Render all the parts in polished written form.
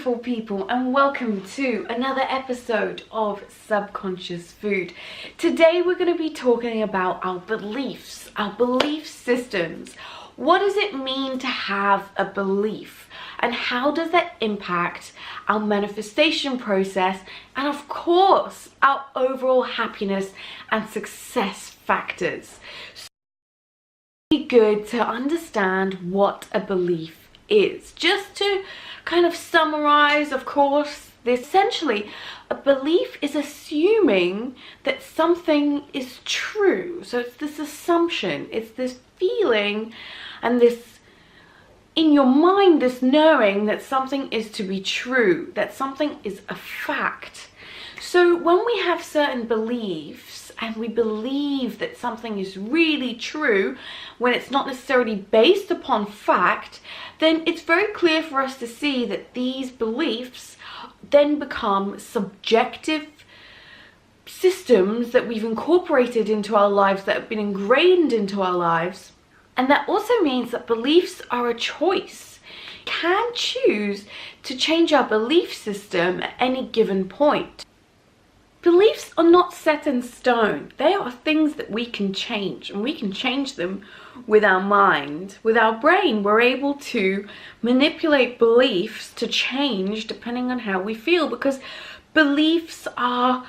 wonderful people, and welcome to another episode of Subconscious Food. Today we're going to be talking about our beliefs, our belief systems. What does it mean to have a belief, and how does that impact our manifestation process, and of course our overall happiness and success factors? So it's really good to understand what a belief is. Just to kind of summarize, of course, this essentially, a belief is assuming that something is true. So it's this assumption, it's this feeling, and this in your mind, this knowing that something is to be true, that something is a fact. So when we have certain beliefs and we believe that something is really true when it's not necessarily based upon fact, then it's very clear for us to see that these beliefs then become subjective systems that we've incorporated into our lives, that have been ingrained into our lives. And that also means that beliefs are a choice. We can choose to change our belief system at any given point. Beliefs are not set in stone. They are things that we can change, and we can change them with our mind, with our brain. We're able to manipulate beliefs to change depending on how we feel, because beliefs are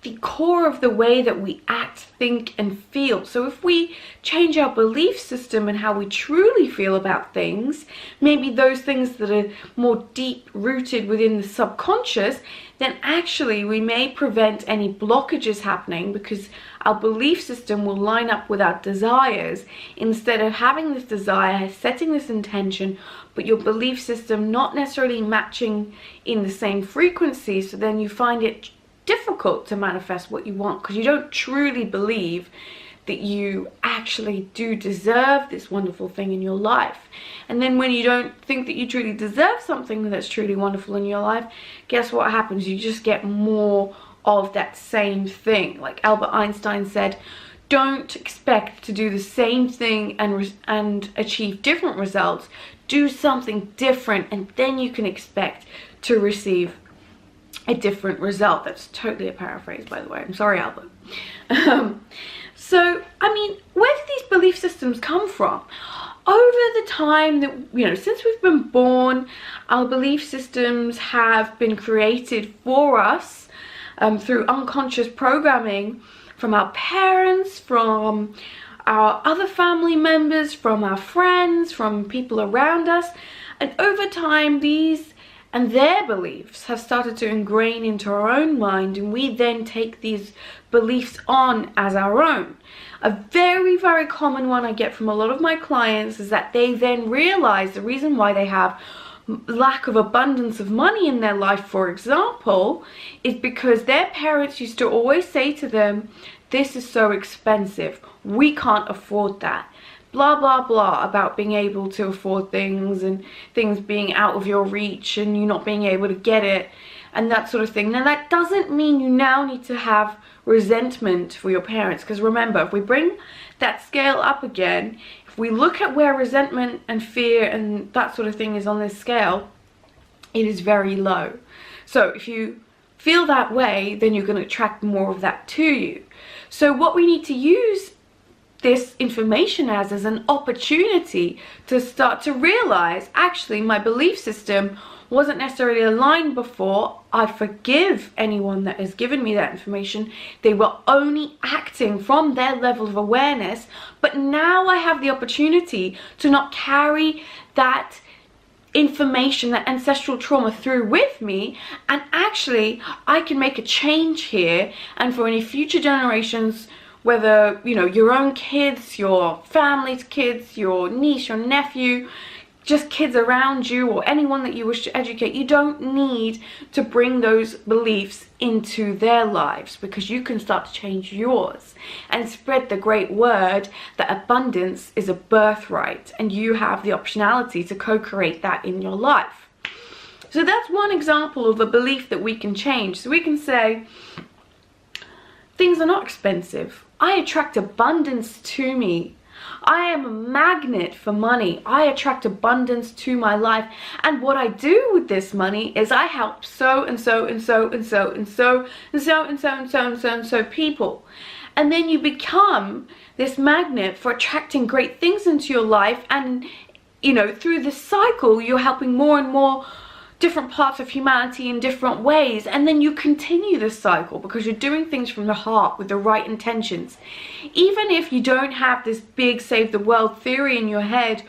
the core of the way that we act, think, and feel. So if we change our belief system and how we truly feel about things, maybe those things that are more deep rooted within the subconscious, then actually we may prevent any blockages happening, because our belief system will line up with our desires. Instead of having this desire, setting this intention, but your belief system not necessarily matching in the same frequency, so then you find it difficult to manifest what you want, because you don't truly believe that you actually do deserve this wonderful thing in your life. And then when you don't think that you truly deserve something that's truly wonderful in your life, guess what happens? You just get more of that same thing. Like Albert Einstein said, don't expect to do the same thing and achieve different results. Do something different, and then you can expect to receive a different result. That's totally a paraphrase, by the way. I'm sorry, Albert. So, I mean, where do these belief systems come from? Over the time that, since we've been born, our belief systems have been created for us through unconscious programming from our parents, from our other family members, from our friends, from people around us. And over time, these and their beliefs have started to ingrain into our own mind, and we then take these beliefs on as our own. A very, very common one I get from a lot of my clients is that they then realize the reason why they have lack of abundance of money in their life, for example, is because their parents used to always say to them, "This is so expensive, we can't afford that." Blah, blah, blah, about being able to afford things and things being out of your reach and you not being able to get it and that sort of thing. Now, that doesn't mean you now need to have resentment for your parents, because remember, if we bring that scale up again, if we look at where resentment and fear and that sort of thing is on this scale, it is very low. So if you feel that way, then you're going to attract more of that to you. So what we need to use this information as an opportunity to start to realize, actually, my belief system wasn't necessarily aligned before. I forgive anyone that has given me that information. They were only acting from their level of awareness, but now I have the opportunity to not carry that information, that ancestral trauma through with me, and actually I can make a change here. And for any future generations, whether your own kids, your family's kids, your niece, your nephew, just kids around you, or anyone that you wish to educate, you don't need to bring those beliefs into their lives, because you can start to change yours and spread the great word that abundance is a birthright, and you have the optionality to co-create that in your life. So that's one example of a belief that we can change. So we can say, things are not expensive. I attract abundance to me. I am a magnet for money. I attract abundance to my life. And what I do with this money is I help so and so and so and so and so and so and so and so and so and so people. And then you become this magnet for attracting great things into your life. And, you know, through this cycle, you're helping more and more different parts of humanity in different ways, and then you continue this cycle because you're doing things from the heart with the right intentions. Even if you don't have this big save the world theory in your head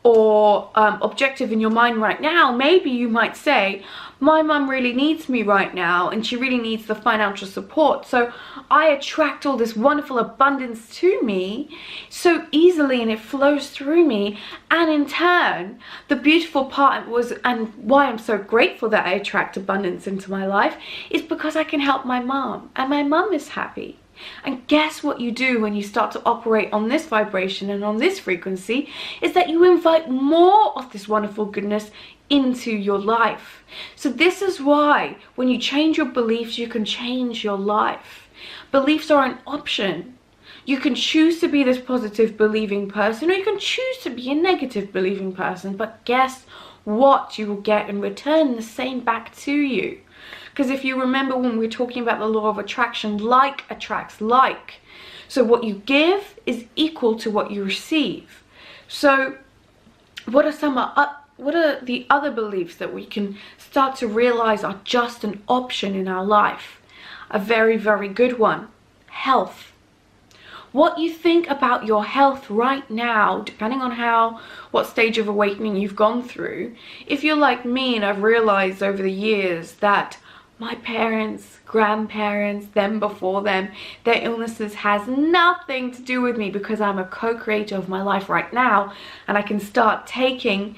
or objective in your mind right now, maybe you might say, my mum really needs me right now and she really needs the financial support, so I attract all this wonderful abundance to me so easily and it flows through me. And in turn, the beautiful part was, and why I'm so grateful that I attract abundance into my life, is because I can help my mum and my mum is happy. And guess what you do when you start to operate on this vibration and on this frequency is that you invite more of this wonderful goodness into your life. So this is why when you change your beliefs, you can change your life. Beliefs are an option. You can choose to be this positive believing person, or you can choose to be a negative believing person, but guess what? You will get in return the same back to you. Because if you remember when we were talking about the law of attraction, like attracts like. So what you give is equal to what you receive. So what are the other beliefs that we can start to realize are just an option in our life? A very, very good one. Health. What you think about your health right now, depending on what stage of awakening you've gone through. If you're like me and I've realized over the years that my parents, grandparents, them before them, their illnesses has nothing to do with me because I'm a co-creator of my life right now, and I can start taking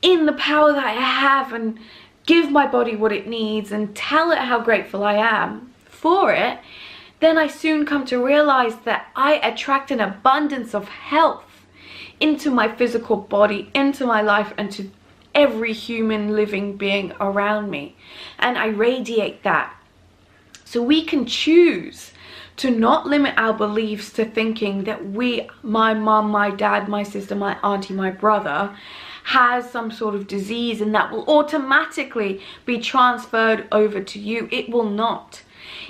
in the power that I have and give my body what it needs and tell it how grateful I am for it, then I soon come to realize that I attract an abundance of health into my physical body, into my life, and to every human living being around me, and I radiate that. So we can choose to not limit our beliefs to thinking that my mum, my dad, my sister, my auntie, my brother has some sort of disease and that will automatically be transferred over to you. It will not.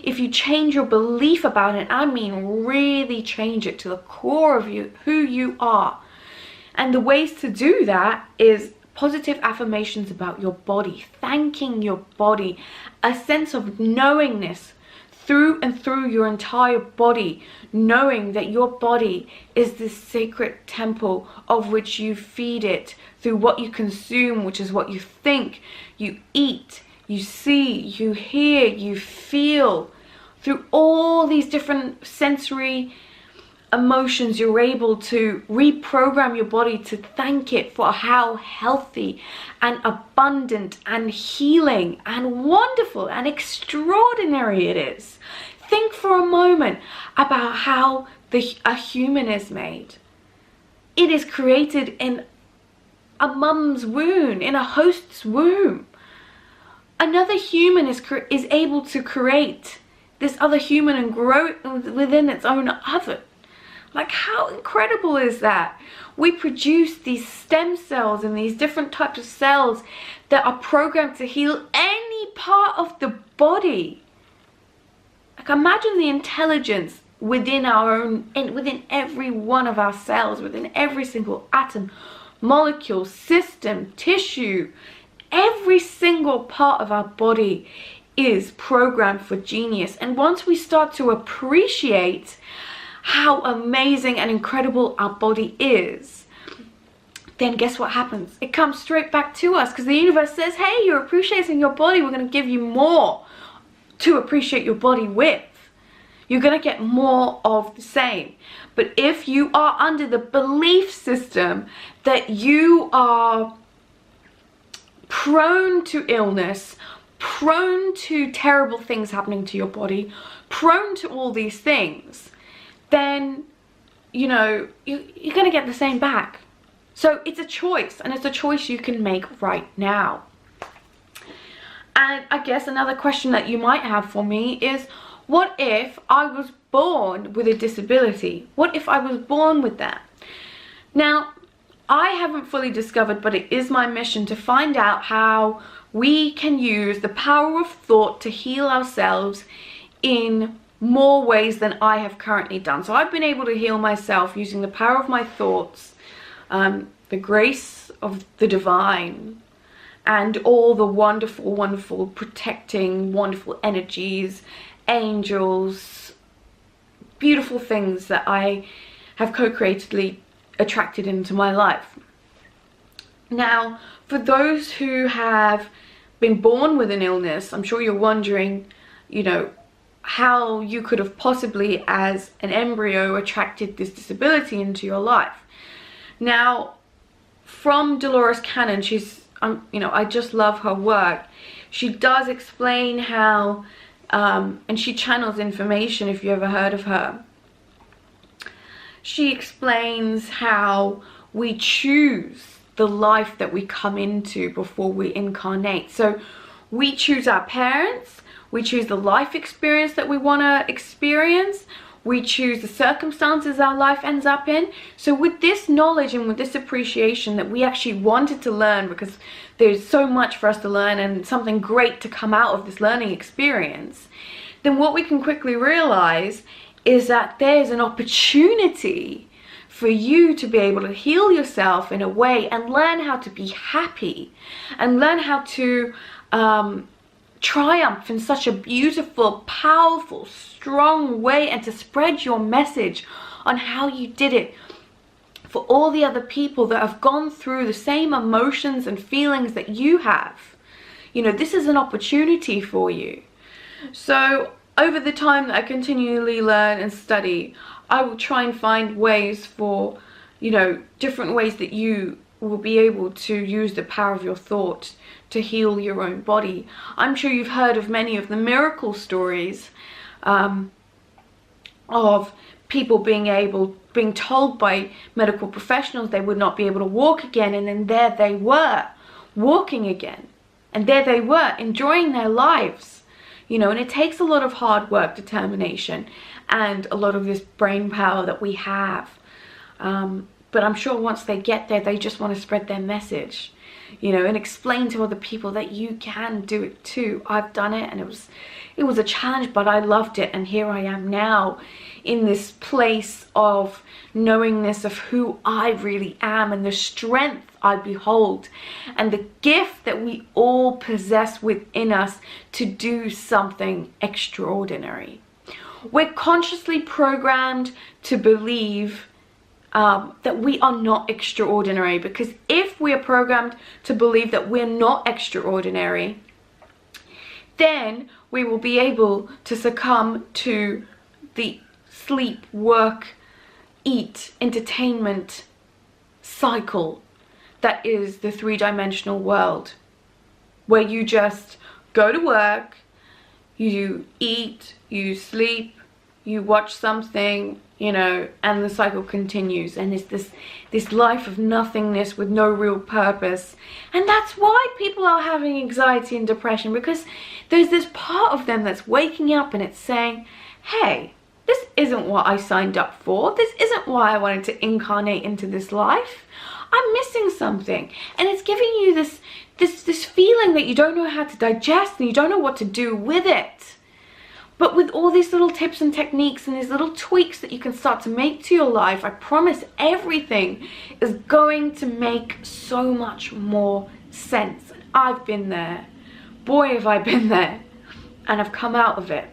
If you change your belief about it, I mean really change it to the core of you, who you are. And the ways to do that is positive affirmations about your body, thanking your body, a sense of knowingness through and through your entire body, knowing that your body is this sacred temple of which you feed it through what you consume, which is what you think, you eat, you see, you hear, you feel. Through all these different sensory emotions, you're able to reprogram your body to thank it for how healthy and abundant and healing and wonderful and extraordinary it is. Think for a moment about how a human is made. It is created in a mum's womb, in a host's womb. Another human is able to create this other human and grow it within its own oven. Like, how incredible is that? We produce these stem cells and these different types of cells that are programmed to heal any part of the body. Like, imagine the intelligence within within every one of our cells, within every single atom, molecule, system, tissue. Every single part of our body is programmed for genius. And once we start to appreciate how amazing and incredible our body is, then guess what happens? It comes straight back to us, because the universe says, hey, you're appreciating your body, we're going to give you more to appreciate your body with. You're going to get more of the same. But if you are under the belief system that you are prone to illness, prone to terrible things happening to your body, prone to all these things, then, you know, you're going to get the same back. So it's a choice, and it's a choice you can make right now. And I guess another question that you might have for me is, what if I was born with a disability? What if I was born with that? Now, I haven't fully discovered, but it is my mission to find out how we can use the power of thought to heal ourselves in more ways than I have currently done. So I've been able to heal myself using the power of my thoughts, the grace of the divine, and all the wonderful, wonderful protecting, wonderful energies, angels, beautiful things that I have co-createdly attracted into my life. Now, for those who have been born with an illness, I'm sure you're wondering, you know, how you could have possibly, as an embryo, attracted this disability into your life. Now, from Dolores Cannon, she's, you know, I just love her work. She does explain how, and she channels information, if you ever heard of her. She explains how we choose the life that we come into before we incarnate. So we choose our parents, we choose the life experience that we want to experience, we choose the circumstances our life ends up in. So with this knowledge and with this appreciation that we actually wanted to learn, because there's so much for us to learn and something great to come out of this learning experience, then what we can quickly realize is that there's an opportunity for you to be able to heal yourself in a way and learn how to be happy and learn how to triumph in such a beautiful, powerful, strong way, and to spread your message on how you did it for all the other people that have gone through the same emotions and feelings that you have. You know, this is an opportunity for you. So over the time that I continually learn and study, I will try and find ways for, you know, different ways that you will be able to use the power of your thought to heal your own body. I'm sure you've heard of many of the miracle stories of people being told by medical professionals they would not be able to walk again, and then there they were, walking again. And there they were, enjoying their lives. You know, and it takes a lot of hard work, determination, and a lot of this brain power that we have. But I'm sure once they get there, they just want to spread their message, you know, and explain to other people that you can do it too. I've done it, and it was a challenge, but I loved it. And here I am now in this place of knowingness of who I really am and the strength I behold and the gift that we all possess within us to do something extraordinary. We're consciously programmed to believe that we are not extraordinary, because if we are programmed to believe that we're not extraordinary, then we will be able to succumb to the sleep, work, eat, entertainment cycle that is the three-dimensional world, where you just go to work, you eat, you sleep, you watch something, you know, and the cycle continues, and it's this life of nothingness with no real purpose. And that's why people are having anxiety and depression, because there's this part of them that's waking up and it's saying, hey, this isn't what I signed up for. This isn't why I wanted to incarnate into this life. I'm missing something. And it's giving you this feeling that you don't know how to digest and you don't know what to do with it. But with all these little tips and techniques and these little tweaks that you can start to make to your life, I promise everything is going to make so much more sense. I've been there. Boy, have I been there. And I've come out of it.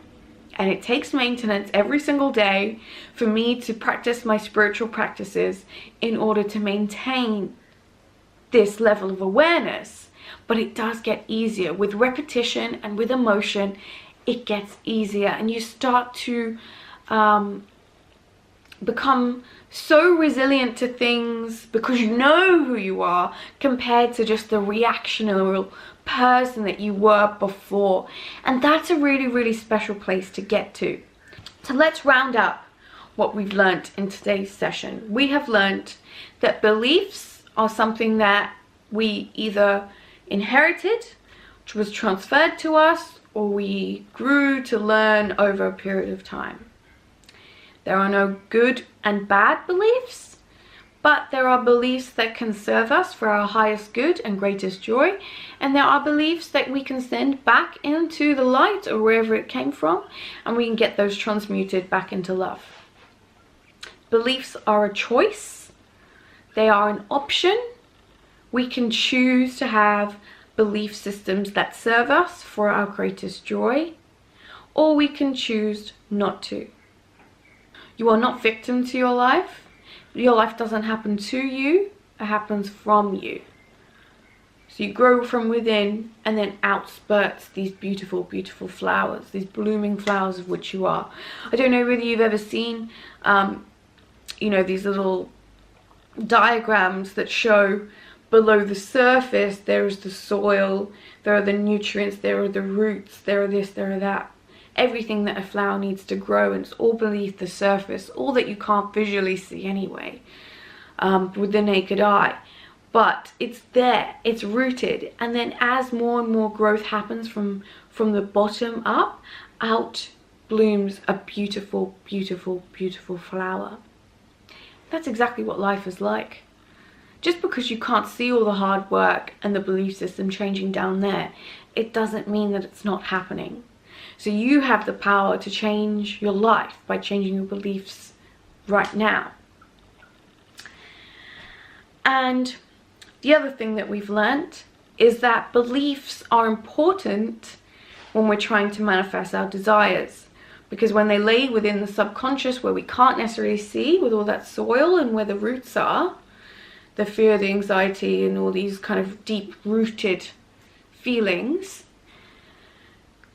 And it takes maintenance every single day for me to practice my spiritual practices in order to maintain this level of awareness. But it does get easier with repetition and with emotion. It gets easier, and you start to become so resilient to things because you know who you are, compared to just the reactionary person that you were before. And that's a really, really special place to get to. So let's round up what we've learnt in today's session. We have learnt that beliefs are something that we either inherited, which was transferred to us, or we grew to learn over a period of time. There are no good and bad beliefs, but there are beliefs that can serve us for our highest good and greatest joy, and there are beliefs that we can send back into the light or wherever it came from, and we can get those transmuted back into love. Beliefs are a choice. They are an option. We can choose to have belief systems that serve us for our greatest joy, or we can choose not to. You are not victim to your life. Your life doesn't happen to you, it happens from you. So you grow from within, and then out spurts these beautiful, beautiful flowers, these blooming flowers of which you are. I don't know whether you've ever seen, you know, these little diagrams that show below the surface there is the soil, there are the nutrients, there are the roots, there are this, there are that. Everything that a flower needs to grow, and it's all beneath the surface, all that you can't visually see anyway, with the naked eye. But it's there, it's rooted, and then as more and more growth happens from the bottom up, out blooms a beautiful, beautiful, beautiful flower. That's exactly what life is like. Just because you can't see all the hard work and the belief system changing down there, it doesn't mean that it's not happening. So you have the power to change your life by changing your beliefs right now. And the other thing that we've learnt is that beliefs are important when we're trying to manifest our desires. Because when they lay within the subconscious, where we can't necessarily see, with all that soil and where the roots are, the fear, the anxiety, and all these kind of deep-rooted feelings,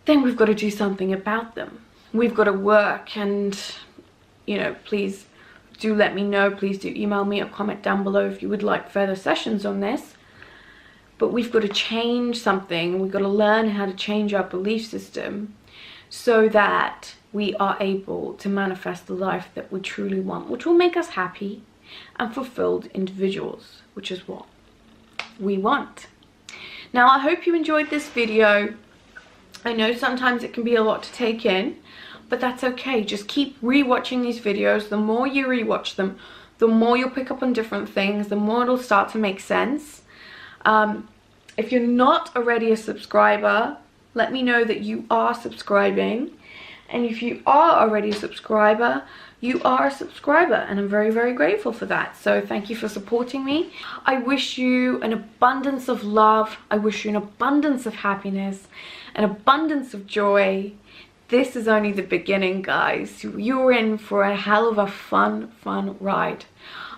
then we've got to do something about them. We've got to work, and, you know, please do let me know. Please do email me or comment down below if you would like further sessions on this. But we've got to change something. We've got to learn how to change our belief system so that we are able to manifest the life that we truly want, which will make us happy and fulfilled individuals, which is what we want. Now, I hope you enjoyed this video. I know sometimes it can be a lot to take in, but that's okay. Just keep rewatching these videos. The more you rewatch them, the more you'll pick up on different things, the more it'll start to make sense. If you're not already a subscriber, let me know that you are subscribing. And if you are already a subscriber, you are a subscriber, and I'm very, very grateful for that. So thank you for supporting me. I wish you an abundance of love. I wish you an abundance of happiness, an abundance of joy. This is only the beginning, guys. You're in for a hell of a fun ride.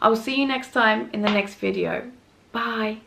I will see you next time in the next video. Bye.